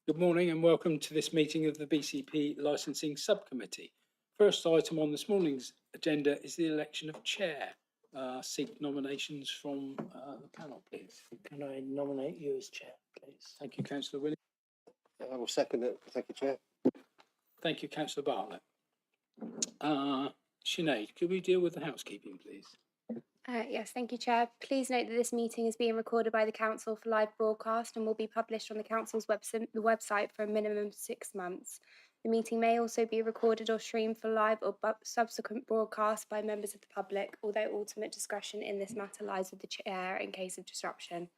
Good morning and welcome to this meeting of the BCP Licensing Subcommittee. First item on this morning's agenda is the election of chair. Seek nominations from the panel, please. Can I nominate you as chair, please? Thank you, Councillor Williams. I will second it. Thank you, Chair. Thank you, Councillor Bartlett. Sinead, could we deal with the housekeeping, please? Yes, thank you, Chair. Please note that this meeting is being recorded by the Council for live broadcast and will be published on the Council's website for a minimum of 6 months. The meeting may also be recorded or streamed for live or subsequent broadcast by members of the public, although ultimate discretion in this matter lies with the Chair in case of disruption.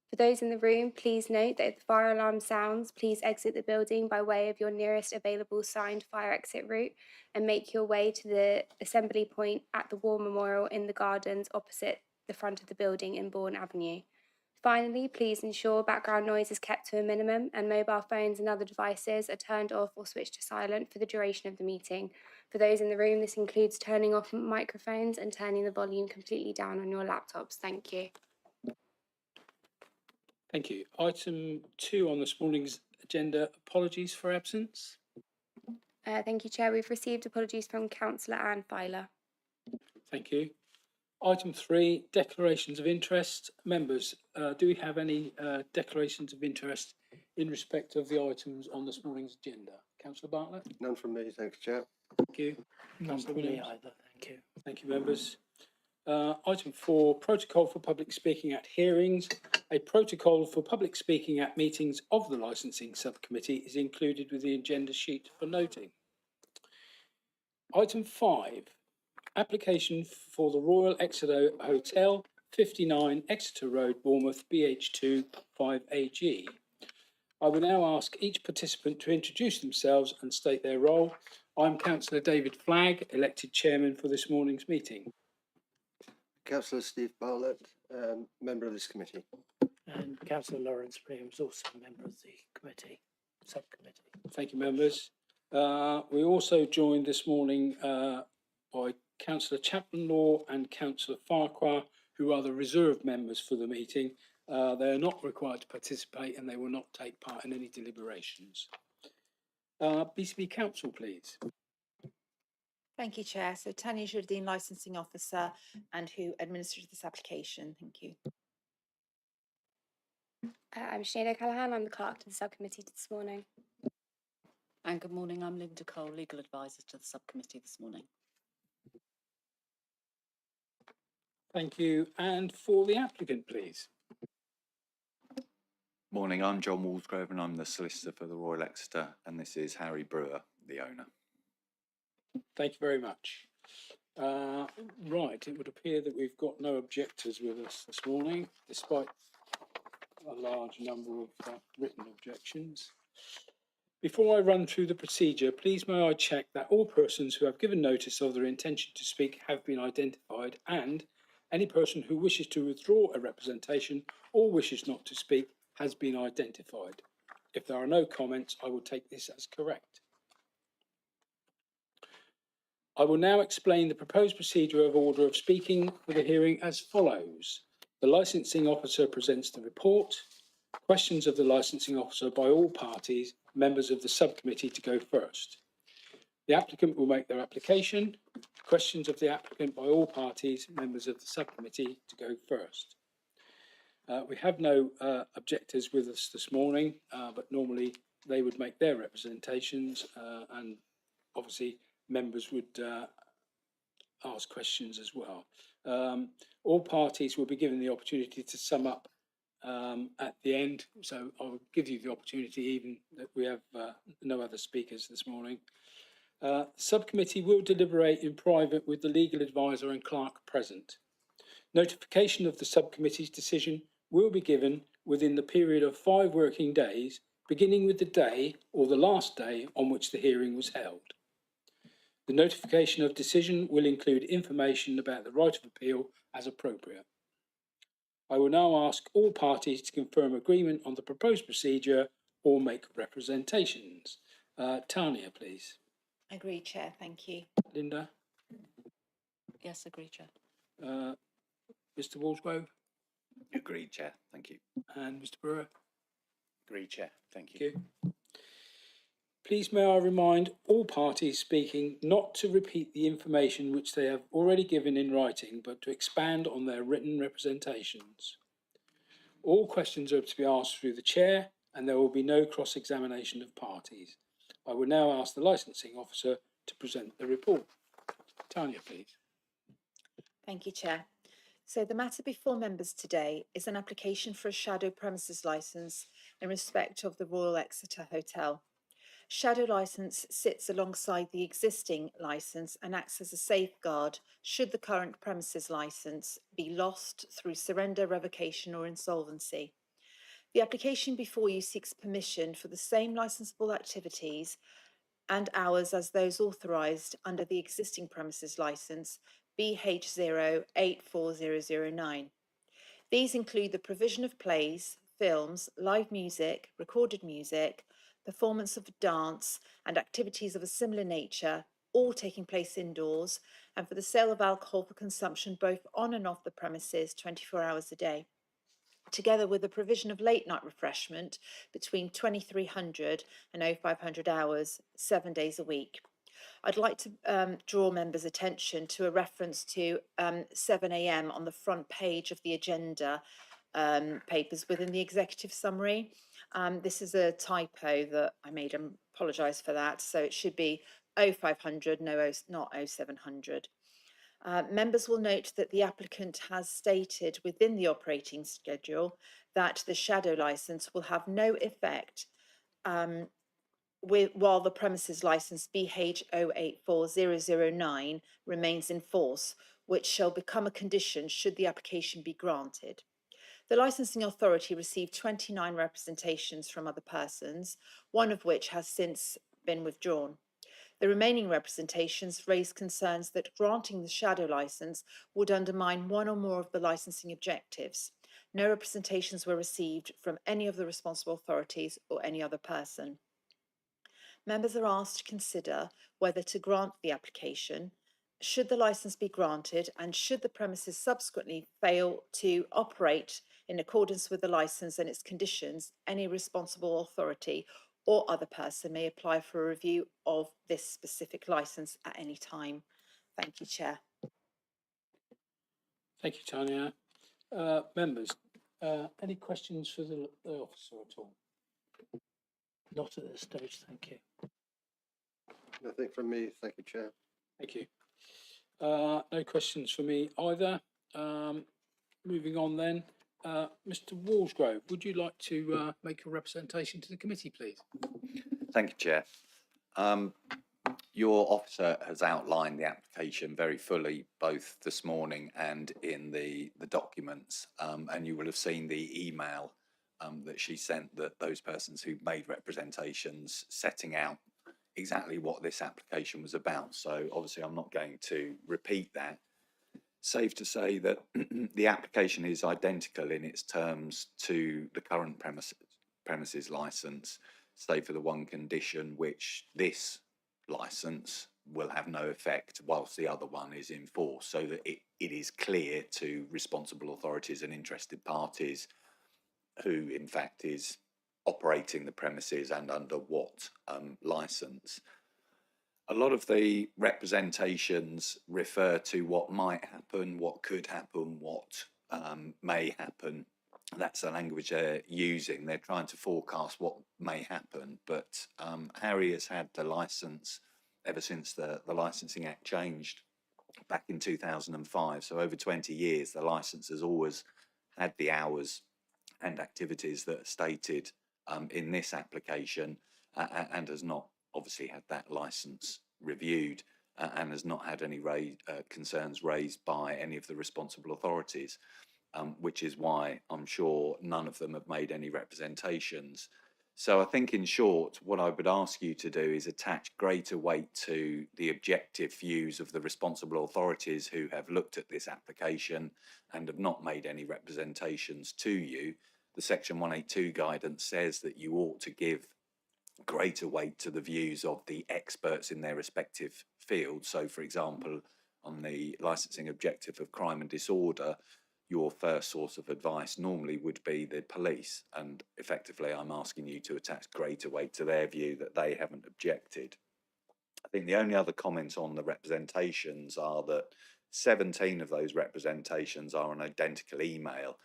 For those in the room, please note that if the fire alarm sounds, please exit the building by way of your nearest available signed fire exit route and make your way to the assembly point at the War Memorial in the gardens opposite the front of the building in Bourne Avenue. Finally, please ensure background noise is kept to a minimum and mobile phones and other devices are turned off or switched to silent for the duration of the meeting. For those in the room, this includes turning off microphones and turning the volume completely down on your laptops. Thank you. Thank you. Item 2 on this morning's agenda, apologies for absence. Thank you, Chair. We've received apologies from Councillor Anne Filer. Thank you. Item 3, declarations of interest. Members, do we have any declarations of interest in respect of the items on this morning's agenda? Councillor Bartlett? None from me, thanks, Chair. Thank you. None Councillor from me Williams? either, thank you. Thank you, members. Item 4, protocol for public speaking at hearings. A protocol for public speaking at meetings of the licensing subcommittee is included with the agenda sheet for noting. Item 5, application for the Royal Exeter Hotel, 59 Exeter Road, Bournemouth, BH2 5AG. I will now ask each participant to introduce themselves and state their role. I'm Councillor David Flagg, elected chairman for this morning's meeting. Councillor Steve Bartlett, member of this committee. And Councillor Lawrence Williams, also a member of the committee, subcommittee. Thank you, members. We also joined this morning by Councillor Chaplain-Law and Councillor Farquhar, who are the reserved members for the meeting. They are not required to participate and they will not take part in any deliberations. BCP Council, please. Thank you, Chair. So Tanya Jardine, Licensing Officer, and who administers this application. Thank you. I'm Sinead O'Callaghan. I'm the clerk to the subcommittee this morning. And good morning, I'm Linda Cole, Legal Advisor to the subcommittee this morning. Thank you. And for the applicant, please. Morning, I'm John Walsgrove and I'm the solicitor for the Royal Exeter, and this is Harry Brewer, the owner. Thank you very much. Right, it would appear that we've got no objectors with us this morning, despite a large number of written objections. Before I run through the procedure, please may I check that all persons who have given notice of their intention to speak have been identified, and any person who wishes to withdraw a representation or wishes not to speak has been identified. If there are no comments, I will take this as correct. I will now explain the proposed procedure of order of speaking for the hearing as follows. The licensing officer presents the report. Questions of the licensing officer by all parties, members of the subcommittee to go first. The applicant will make their application. Questions of the applicant by all parties, members of the subcommittee to go first. We have no objectors with us this morning, but normally they would make their representations and obviously members would ask questions as well. All parties will be given the opportunity to sum up at the end, so I will give you the opportunity even that we have no other speakers this morning. The subcommittee will deliberate in private with the legal advisor and clerk present. Notification of the subcommittee's decision will be given within the period of 5 working days, beginning with the day or the last day on which the hearing was held. The notification of decision will include information about the right of appeal as appropriate. I will now ask all parties to confirm agreement on the proposed procedure or make representations. Tanya, please. Agreed, Chair. Thank you. Linda? Yes, agreed, Chair. Mr. Walsgrove? Agreed, Chair. Thank you. And Mr. Brewer? Agreed, Chair. Thank you. Thank you. Please may I remind all parties speaking not to repeat the information which they have already given in writing, but to expand on their written representations. All questions are to be asked through the chair, and there will be no cross-examination of parties. I will now ask the licensing officer to present the report. Tanya, please. Thank you, Chair. So the matter before members today is an application for a shadow premises licence in respect of the Royal Exeter Hotel. Shadow licence sits alongside the existing licence and acts as a safeguard should the current premises licence be lost through surrender, revocation or insolvency. The application before you seeks permission for the same licensable activities and hours as those authorised under the existing premises licence BH084009. These include the provision of plays, films, live music, recorded music, performance of dance and activities of a similar nature, all taking place indoors, and for the sale of alcohol for consumption both on and off the premises 24 hours a day, together with the provision of late night refreshment between 2300 and 0500 hours, 7 days a week. I'd like to draw members' attention to a reference to 7 a.m. on the front page of the agenda papers within the executive summary. This is a typo that I made, I apologise for that, so it should be 0500, not 0700. Members will note that the applicant has stated within the operating schedule that the shadow licence will have no effect while the premises licence BH084009 remains in force, which shall become a condition should the application be granted. The licensing authority received 29 representations from other persons, one of which has since been withdrawn. The remaining representations raised concerns that granting the shadow licence would undermine one or more of the licensing objectives. No representations were received from any of the responsible authorities or any other person. Members are asked to consider whether to grant the application, should the licence be granted, and should the premises subsequently fail to operate in accordance with the licence and its conditions, any responsible authority or other person may apply for a review of this specific licence at any time. Thank you, Chair. Thank you, Tanya. Members, any questions for the officer at all? Not at this stage, thank you. Nothing from me. Thank you, Chair. Thank you. No questions for me either. Moving on then, Mr. Walsgrove, would you like to make a representation to the committee, please? Thank you, Chair. Your officer has outlined the application very fully, both this morning and in the documents, and you will have seen the email that she sent that those persons who made representations setting out exactly what this application was about. So obviously I'm not going to repeat that. Safe to say that the application is identical in its terms to the current premises licence, save for the one condition, which this licence will have no effect whilst the other one is in force, so that it is clear to responsible authorities and interested parties who in fact is operating the premises and under what licence. A lot of the representations refer to what might happen, what could happen, what may happen. That's the language they're using. They're trying to forecast what may happen. But Harry has had the licence ever since the Licensing Act changed back in 2005. So over 20 years, the licence has always had the hours and activities that are stated in this application and has not obviously had that licence reviewed and has not had any concerns raised by any of the responsible authorities, which is why I'm sure none of them have made any representations. So I think in short, what I would ask you to do is attach greater weight to the objective views of the responsible authorities who have looked at this application and have not made any representations to you. The Section 182 guidance says that you ought to give greater weight to the views of the experts in their respective fields. So, for example, on the licensing objective of crime and disorder, your first source of advice normally would be the police, and effectively I'm asking you to attach greater weight to their view that they haven't objected. I think the only other comments on the representations are that 17 of those representations are an identical email,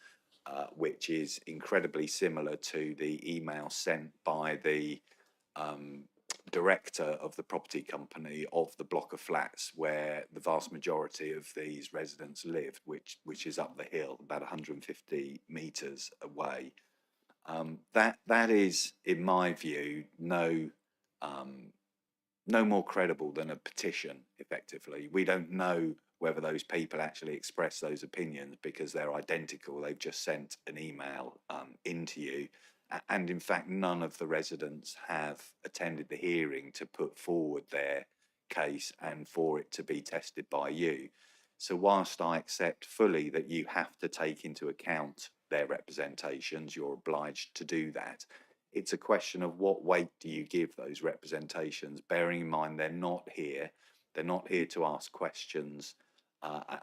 which is incredibly similar to the email sent by the director of the property company of the block of flats where the vast majority of these residents lived, which is up the hill about 150 metres away. That is, in my view, no more credible than a petition. Effectively, we don't know whether those people actually express those opinions because they're identical. They've just sent an email into you. And in fact, none of the residents have attended the hearing to put forward their case and for it to be tested by you. So whilst I accept fully that you have to take into account their representations, you're obliged to do that. It's a question of what weight do you give those representations, bearing in mind they're not here to ask questions,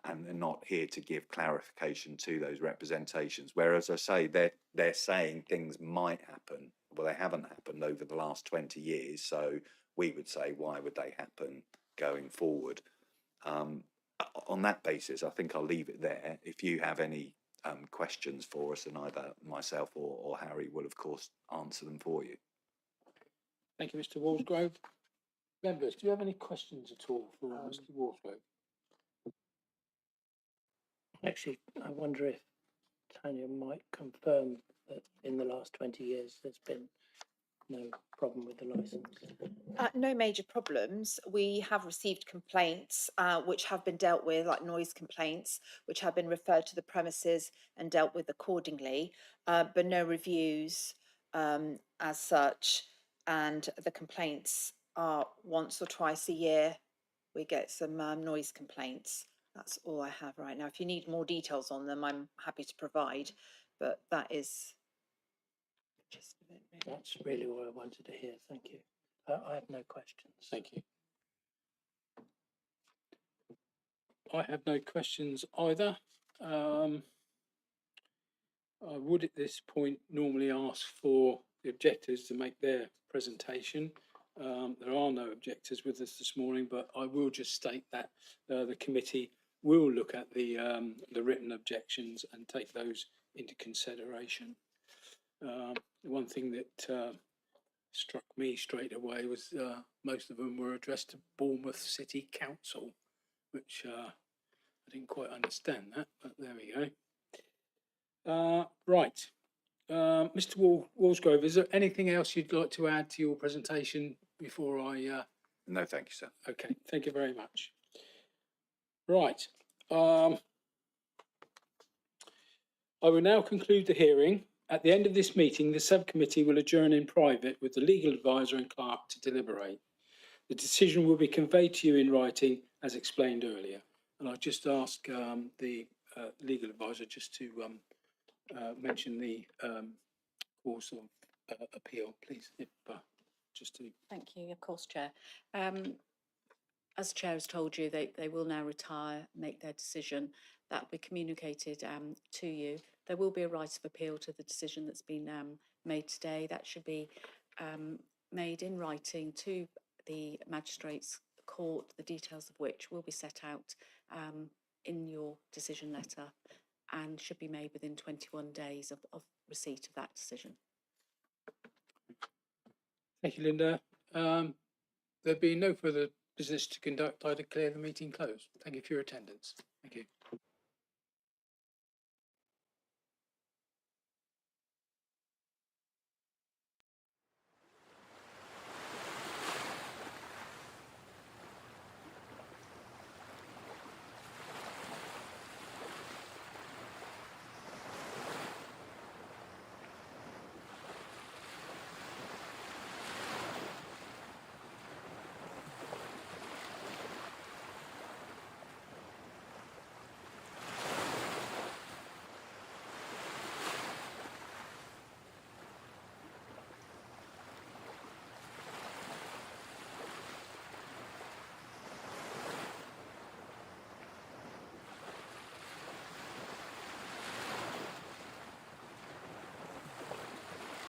and they're not here to give clarification to those representations. Whereas I say they're saying things might happen. Well, they haven't happened over the last 20 years, so we would say, why would they happen going forward? On that basis, I think I'll leave it there. If you have any questions for us, and either myself or Harry will, of course, answer them for you. Thank you, Mr. Walsgrove. Members, do you have any questions at all for Mr. Walsgrove? Actually, I wonder if Tanya might confirm that in the last 20 years there's been no problem with the licence. No major problems. We have received complaints which have been dealt with, like noise complaints, which have been referred to the premises and dealt with accordingly, but no reviews as such. And the complaints are once or twice a year. We get some noise complaints. That's all I have right now. If you need more details on them, I'm happy to provide, but that is just a bit. Really. That's really what I wanted to hear. Thank you. I have no questions. Thank you. I have no questions either. I would at this point normally ask for the objectors to make their presentation. There are no objectors with us this morning, but I will just state that the committee will look at the written objections and take those into consideration. The one thing that struck me straight away was most of them were addressed to Bournemouth City Council, which I didn't quite understand that, but there we go. Right. Mr. Walsgrove, is there anything else you'd like to add to your presentation before I... No, thank you, sir. Okay, thank you very much. Right. I will now conclude the hearing. At the end of this meeting, the subcommittee will adjourn in private with the legal advisor and clerk to deliberate. The decision will be conveyed to you in writing as explained earlier. And I'll just ask the legal advisor just to mention the course of appeal, please. If, just to... Thank you, of course, Chair. As the Chair has told you, they will now retire, make their decision. That will be communicated to you. There will be a right of appeal to the decision that's been made today. That should be made in writing to the Magistrates Court, the details of which will be set out in your decision letter and should be made within 21 days of receipt of that decision. Thank you, Linda. There being no further business to conduct, I declare the meeting closed. Thank you for your attendance. Thank you.